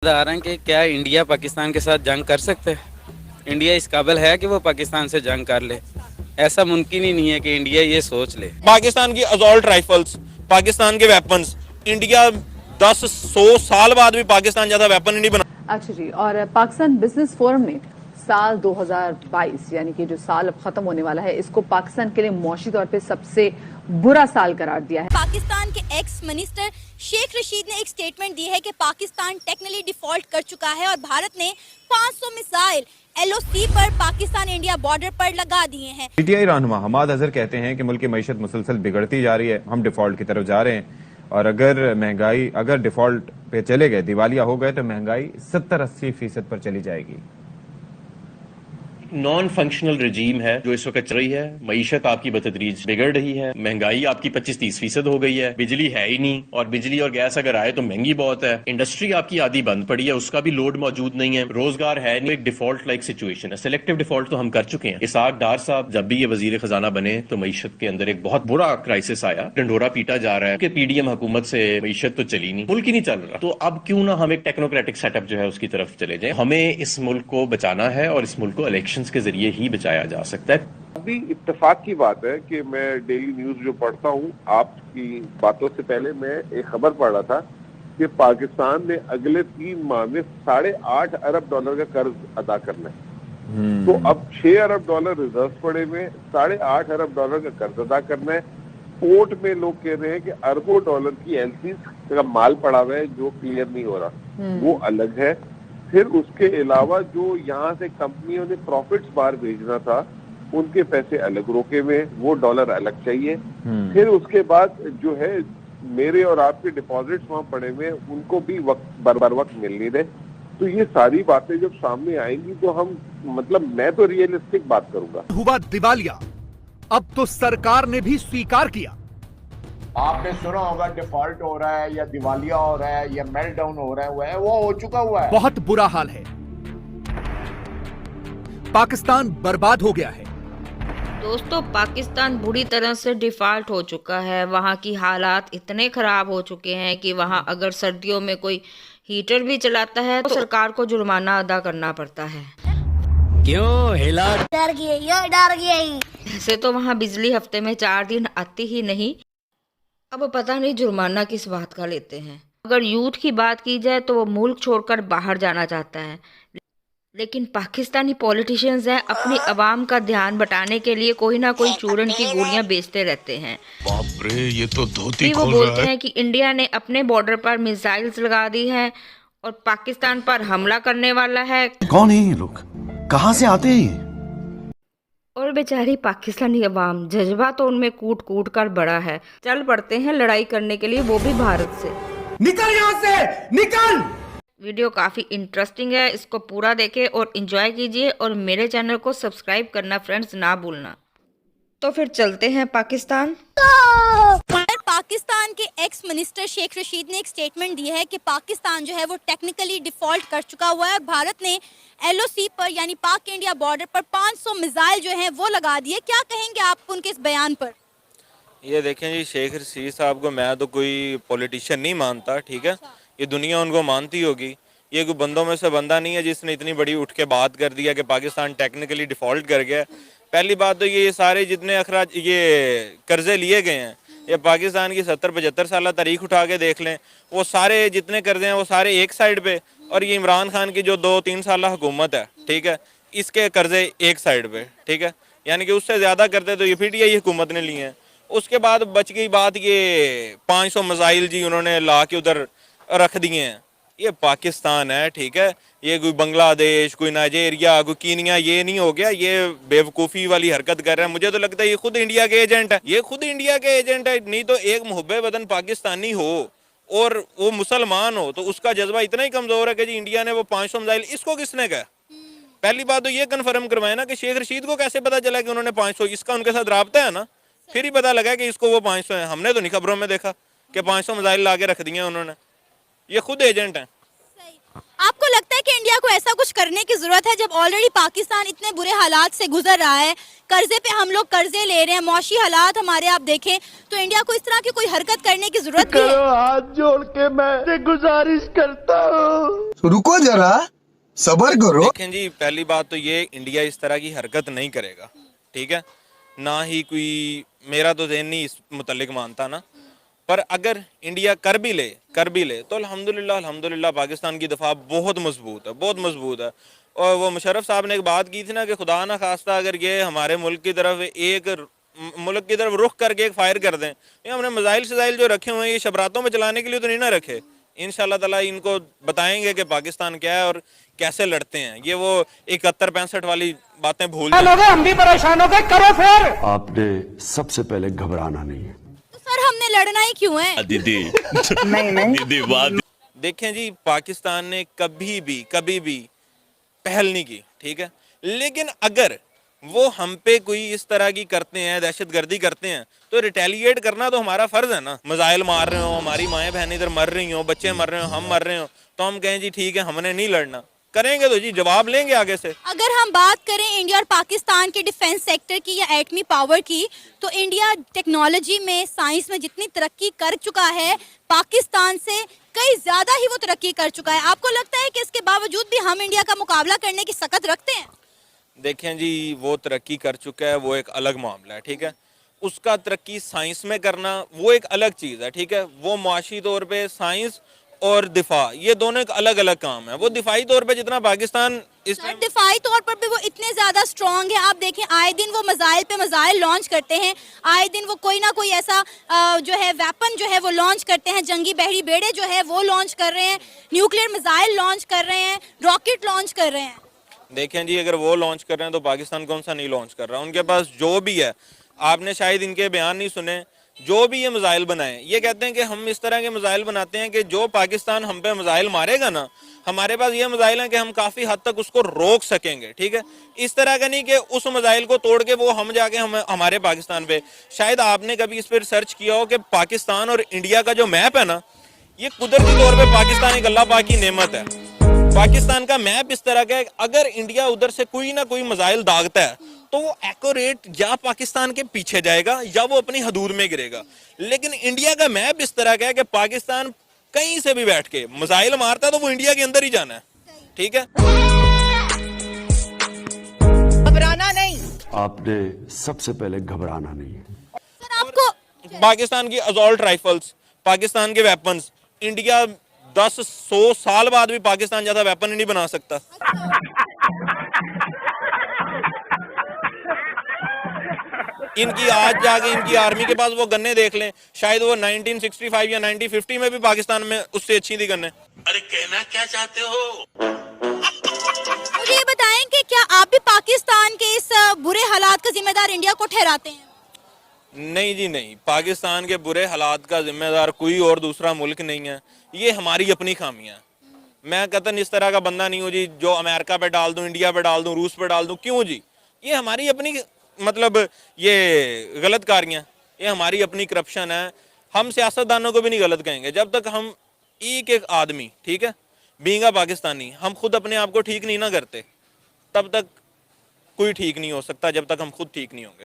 बता रहे हैं कि क्या इंडिया पाकिस्तान के साथ जंग कर सकते हैं? इंडिया इस काबिल है कि वो पाकिस्तान से जंग कर ले? ऐसा मुमकिन ही नहीं है कि इंडिया ये सोच ले। पाकिस्तान की असॉल्ट राइफल्स, पाकिस्तान के वेपन्स, इंडिया 10-100 साल बाद भी पाकिस्तान ज्यादा वेपन नहीं बना। अच्छा जी। और पाकिस्तान बिजनेस फोरम ने साल 2022 यानी कि जो साल अब खत्म होने वाला है, इसको पाकिस्तान के लिए मौशी तौर पे सबसे बुरा साल करार दिया है। पाकिस्तान के एक्स मिनिस्टर शेख रशीद ने एक स्टेटमेंट दी है कि पाकिस्तान टेक्निकली डिफॉल्ट कर चुका है और भारत ने 500 मिसाइल LOC पर पाकिस्तान इंडिया बॉर्डर पर लगा दिए हैं। PTI रहनुमा हमाद अजहर कहते हैं कि मुल्क की मईशत मुसलसल बिगड़ती जा रही है, हम डिफॉल्ट की तरफ जा रहे हैं और अगर डिफॉल्ट पे चले गए, दिवालिया हो गए तो महंगाई 70-80% पर चली जाएगी। नॉन फंक्शनल रजीम है जो इस वक्त चल रही है। मईशत आपकी बतदरीज बिगड़ रही है, महंगाई आपकी 25-30% हो गई है, बिजली है ही नहीं और बिजली और गैस अगर आए तो महंगी बहुत है। इंडस्ट्री आपकी आधी बंद पड़ी है, उसका भी लोड मौजूद नहीं है, रोजगार है नहीं। एक डिफॉल्ट लाइक सिचुएशन है। सिलेक्टिव डिफॉल्ट तो हम कर चुके हैं। इसाक डार साहब जब भी ये वजीर खजाना बने तो मईशत के अंदर एक बहुत बुरा क्राइसिस आया, डंडोरा पीटा जा रहा है कि PDM हुकूमत से मईशत तो चली नहीं, मुल्क ही नहीं चल रहा। तो अब क्यों ना हम एक टेक्नोक्रेटिक सेटअप जो है उसकी तरफ चले जाए। हमें इस मुल्क को बचाना है और इस मुल्क को इलेक्शन के जरिए ही बचाया जा सकता है। अभी इत्तेफाक की बात है कि मैं डेली न्यूज जो पढ़ता हूँ, आपकी बातों से पहले मैं एक खबर पढ़ रहा था कि पाकिस्तान ने अगले 3 माह में $8.5 अरब का कर्ज अदा करना है। तो अब $6 अरब रिजर्व पड़े हुए, $8.5 अरब का कर्ज अदा करना है। पोर्ट में लोग कह रहे हैं कि अरबों डॉलर की LCs का माल पड़ा हुआ है जो क्लियर नहीं हो रहा, वो अलग है। फिर उसके अलावा जो यहाँ से कंपनियों ने प्रॉफिट्स बाहर भेजना था, उनके पैसे अलग रोके हुए, वो डॉलर अलग चाहिए। फिर उसके बाद जो है मेरे और आपके डिपॉजिट्स वहां पड़े हुए, उनको भी बर वक्त मिल नहीं रहे। तो ये सारी बातें जब सामने आएंगी तो हम मैं तो रियलिस्टिक बात करूंगा। हुआ दिवालिया, अब तो सरकार ने भी स्वीकार किया। आपने सुना होगा डिफॉल्ट हो रहा है या दिवालिया हो रहा है या मेल्ट डाउन हो रहा है, वो हो चुका हुआ है। बहुत बुरा हाल है, पाकिस्तान बर्बाद हो गया है। दोस्तों, पाकिस्तान बुरी तरह से डिफॉल्ट हो चुका है। वहाँ की हालात इतने खराब हो चुके हैं कि वहाँ अगर सर्दियों में कोई हीटर भी चलाता है तो सरकार को जुर्माना अदा करना पड़ता है। क्यों हिला? डर गई। ऐसे तो वहाँ बिजली हफ्ते में 4 दिन आती ही नहीं, अब पता नहीं जुर्माना किस बात का लेते हैं। अगर यूथ की बात की जाए तो वो मुल्क छोड़कर बाहर जाना चाहता है, लेकिन पाकिस्तानी पॉलिटिशियंस हैं, अपनी आवाम का ध्यान बटाने के लिए कोई ना कोई चूरन की गोलियां बेचते रहते हैं। बाप रे, ये तो धोती वो बोलते हैं कि इंडिया ने अपने बॉर्डर पर मिसाइल्स लगा दी हैं और पाकिस्तान पर हमला करने वाला है। कौन है ये लोग, कहाँ से आते हैं? और बेचारी पाकिस्तानी अवाम, जज्बा तो उनमें कूट कूट कर बड़ा है, चल पड़ते हैं लड़ाई करने के लिए, वो भी भारत से। निकल यहाँ से, निकल! वीडियो काफ़ी इंटरेस्टिंग है, इसको पूरा देखें और एंजॉय कीजिए और मेरे चैनल को सब्सक्राइब करना फ्रेंड्स ना भूलना। तो फिर चलते हैं पाकिस्तान। पाकिस्तान के एक्स मिनिस्टर शेख रशीद ने एक स्टेटमेंट दी है कि पाकिस्तान जो है वो टेक्निकली डिफॉल्ट कर चुका हुआ है और भारत ने LOC पर यानी पाक इंडिया बॉर्डर पर 500 मिसाइल जो हैं वो लगा दिए। क्या कहेंगे आप उनके इस बयान पर? ये देखें जी, शेख रशीद साहब को मैं तो कोई पॉलिटिशियन नहीं मानता, ठीक है, ये दुनिया उनको मानती होगी। ये कोई बंदों में से बंदा नहीं है जिसने इतनी बड़ी उठ के बात कर दिया कि पाकिस्तान टेक्निकली डिफॉल्ट कर गया। पहली बात तो ये सारे जितने अखराज ये कर्जे लिए गए हैं, ये पाकिस्तान की 70-75 साल तारीख उठा के देख लें, वो सारे जितने कर्जे हैं वो सारे एक साइड पे, और ये इमरान खान की जो 2-3 साल हुकूमत है, ठीक है, इसके कर्जे एक साइड पे, ठीक है, यानी कि उससे ज़्यादा करते तो ये PTI हुकूमत ने लिए हैं। उसके बाद बच गई बात, ये 500 मिसाइल जी उन्होंने ला के उधर रख दिए हैं। ये पाकिस्तान है, ठीक है, ये कोई बांग्लादेश, कोई नाइजेरिया, कोई कीनिया ये नहीं हो गया। ये बेवकूफ़ी वाली हरकत कर रहे हैं। मुझे तो लगता है ये खुद इंडिया के एजेंट है, ये खुद इंडिया के एजेंट है। नहीं तो एक मुहब्बे वतन पाकिस्तानी हो और वो मुसलमान हो तो उसका जज्बा इतना ही कमज़ोर है कि जी इंडिया ने वो 500 मिसाइल, इसको किसने कहा? पहली बात तो ये कन्फर्म करवाए ना कि शेख रशीद को कैसे पता चला कि उन्होंने 500, इसका उनके साथ राब्ता है ना, फिर ही पता लगा कि इसको वो 500 है। हमने तो नहीं खबरों में देखा कि 500 मिसाइल ला के रख दिए उन्होंने, ये खुद एजेंट हैं। आपको लगता है कि इंडिया को ऐसा कुछ करने की जरूरत है जब ऑलरेडी पाकिस्तान इतने बुरे हालात से गुजर रहा है, कर्जे पे हम लोग कर्जे ले रहे हैं, मौशी हालात हमारे आप देखें, तो इंडिया को इस तरह की कोई हरकत करने की जरूरत भी है? हाथ जोड़ के मैं गुजारिश करता हूँ, रुको जरा, सबर करो। देखें जी, पहली बात तो ये, इंडिया इस तरह की हरकत नहीं करेगा, ठीक है, ना ही कोई, मेरा तो ज़हन नहीं इस मुतल्लिक मानता ना, पर अगर इंडिया कर भी ले तो अल्हम्दुलिल्लाह पाकिस्तान की दफा बहुत मजबूत है। और वो मुशर्रफ साहब ने एक बात की थी ना कि खुदा ना खास्ता अगर ये हमारे मुल्क की तरफ रुख करके एक फायर कर दें, ये हमने मिसाइल शजाइल जो रखे हुए हैं ये शबरातों में चलाने के लिए तो नहीं ना रखे। इंशाल्लाह ताला इनको बताएंगे कि पाकिस्तान क्या है और कैसे लड़ते हैं। ये वो 71-65 वाली बातें भूल जाए। हम भी परेशान हो गए, करो फिर। आपने सबसे पहले घबराना नहीं है। तो सर हमने लड़ना ही क्यों है? दीदी दीदी बात। देखें जी, पाकिस्तान ने कभी भी पहल नहीं की, ठीक है, लेकिन अगर वो हम पे कोई इस तरह की करते हैं, दहशतगर्दी करते हैं, तो रिटेलिएट करना तो हमारा फर्ज है ना। मिसाइल मार रहे हो, हमारी माएँ बहनें इधर मर रही हो, बच्चे मर रहे हो, हम मर रहे हो, तो हम कहें जी ठीक है हमने नहीं लड़ना, करेंगे तो जी जवाब लेंगे आगे से। अगर हम बात करें इंडिया और पाकिस्तान के डिफेंस सेक्टर की या एटमी पावर की, तो इंडिया टेक्नोलॉजी में, साइंस में जितनी तरक्की कर चुका है, पाकिस्तान से कई ज्यादा ही वो तरक्की कर चुका है। आपको लगता है कि इसके बावजूद भी हम इंडिया का मुकाबला करने की सकत रखते हैं? देखें जी, वो तरक्की कर चुका है, वो एक अलग मामला है, ठीक है, उसका तरक्की साइंस में करना वो एक अलग चीज़ है, ठीक है, वो मुआशी तौर पे साइंस और दिफा, ये दोनों एक अलग अलग काम है। वो दिफाई तौर पे जितना पाकिस्तान दिफाई तौर पर भी वो इतने ज्यादा स्ट्रॉन्ग है। आप देखें आए दिन वो मिसाइल पे मिसाइल लॉन्च करते हैं, आए दिन वो कोई ना कोई ऐसा जो है वेपन जो है वो लॉन्च करते हैं, जंगी बहरी बेड़े जो है वो लॉन्च कर रहे हैं, न्यूक्लियर मिसाइल लॉन्च कर रहे हैं, रॉकेट लॉन्च कर रहे हैं। देखें जी, अगर वो लॉन्च कर रहे हैं तो पाकिस्तान कौन सा नहीं लॉन्च कर रहा? उनके पास जो भी है, आपने शायद इनके बयान नहीं सुने, जो भी ये मिसाइल बनाए, ये कहते हैं कि हम इस तरह के मिसाइल बनाते हैं कि जो पाकिस्तान हम पे मिसाइल मारेगा ना, हमारे पास ये मिसाइल हैं कि हम काफी हद तक उसको रोक सकेंगे, ठीक है। इस तरह का नहीं कि उस मिसाइल को तोड़ के वो हम जाके हमारे पाकिस्तान पे। शायद आपने कभी इस पर सर्च किया हो कि पाकिस्तान और इंडिया का जो मैप है ना, ये कुदरती तौर पर पाकिस्तान एक अल्लाह पाक की नेमत है। पाकिस्तान का मैप इस तरह का है, अगर इंडिया उधर से कोई ना कोई मिसाइल दागता है तो वो एक्यूरेट या पाकिस्तान के पीछे जाएगा या वो अपनी हदूद में गिरेगा। लेकिन इंडिया का मैप इस तरह का है कि पाकिस्तान कहीं से भी बैठ के मिसाइल मारता है तो वो इंडिया के अंदर ही जाना है, ठीक है। घबराना नहीं, आपने सबसे पहले घबराना नहीं है। सर आपको पाकिस्तान की असॉल्ट राइफल्स, पाकिस्तान के वेपन्स, इंडिया 10-100 साल बाद भी पाकिस्तान जैसा वेपन ही नहीं बना सकता। इनकी आज जाके इनकी आर्मी के पास वो गन्ने देख लें, शायद वो 1965 या 1950 में भी पाकिस्तान में उससे अच्छी थी गन्ने। अरे कहना क्या चाहते हो? मुझे ये बताएं कि क्या आप भी पाकिस्तान के इस बुरे हालात का जिम्मेदार इंडिया को ठहराते हैं? नहीं जी नहीं, पाकिस्तान के बुरे हालात का जिम्मेदार कोई और दूसरा मुल्क नहीं है, ये हमारी अपनी खामियां हैं। मैं कतन इस तरह का बंदा नहीं हूँ जी जो अमेरिका पे डाल दूं, इंडिया पे डाल दूं, रूस पे डाल दूं। क्यों जी? ये हमारी अपनी मतलब ये गलत कारियां, ये हमारी अपनी करप्शन है। हम सियासतदानों को भी नहीं गलत कहेंगे जब तक हम एक एक आदमी, ठीक है, बीइंग अ पाकिस्तानी, हम खुद अपने आप को ठीक नहीं ना करते, तब तक कोई ठीक नहीं हो सकता, जब तक हम खुद ठीक नहीं होंगे।